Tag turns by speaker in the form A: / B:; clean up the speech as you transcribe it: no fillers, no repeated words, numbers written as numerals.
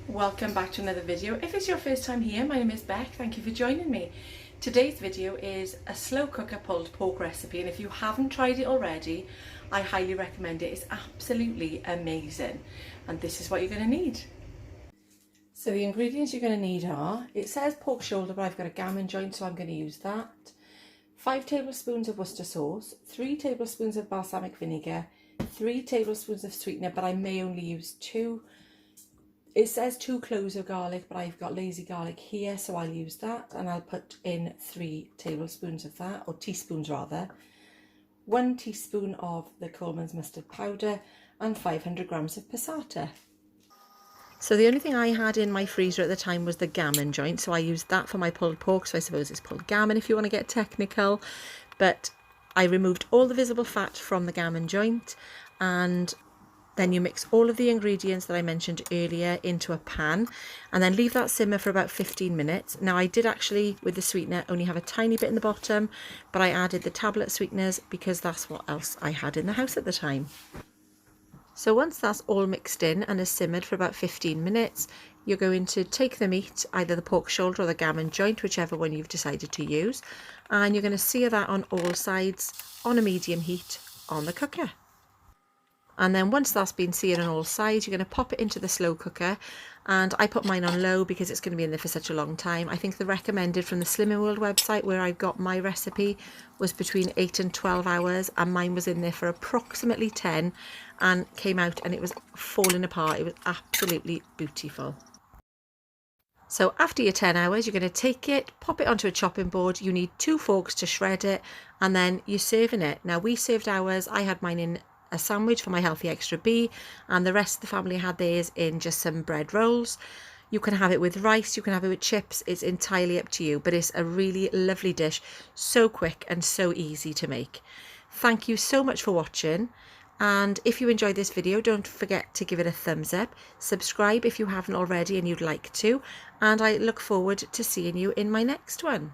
A: Welcome back to another video. If it's your first time here, my name is Beck. Thank you for joining me. Today's video is a slow cooker pulled pork recipe, and if you haven't tried it already, I highly recommend it. It's absolutely amazing, and this is what you're going to need. So the ingredients you're going to need are, it says pork shoulder, but I've got a gammon joint, so I'm going to use that. 5 tablespoons of Worcester sauce, 3 tablespoons of balsamic vinegar, 3 tablespoons of sweetener, but I may only use 2. It says 2 cloves of garlic, but I've got lazy garlic here, so I'll use that, and I'll put in 3 tablespoons of that, or teaspoons rather. 1 teaspoon of the Coleman's mustard powder, and 500 grams of passata. So the only thing I had in my freezer at the time was the gammon joint, so I used that for my pulled pork, so I suppose it's pulled gammon if you want to get technical. But I removed all the visible fat from the gammon joint, and then you mix all of the ingredients that I mentioned earlier into a pan and then leave that simmer for about 15 minutes. Now I did actually, with the sweetener, only have a tiny bit in the bottom, but I added the tablet sweeteners because that's what else I had in the house at the time. So once that's all mixed in and has simmered for about 15 minutes, you're going to take the meat, either the pork shoulder or the gammon joint, whichever one you've decided to use, and you're going to sear that on all sides on a medium heat on the cooker. And then once that's been seared on all sides, you're going to pop it into the slow cooker, and I put mine on low because it's going to be in there for such a long time. I think the recommended from the Slimming World website, where I got my recipe, was between 8 and 12 hours, and mine was in there for approximately 10 and came out and it was falling apart. It was absolutely beautiful. So after your 10 hours, you're going to take it, pop it onto a chopping board. You need 2 forks to shred it, and then you're serving it. Now we served ours, I had mine in a sandwich for my healthy extra B, and the rest of the family had theirs in just some bread rolls. You can have it with rice, you can have it with chips, it's entirely up to you, but it's a really lovely dish, so quick and so easy to make. Thank you so much for watching, and if you enjoyed this video, don't forget to give it a thumbs up, subscribe if you haven't already and you'd like to, and I look forward to seeing you in my next one.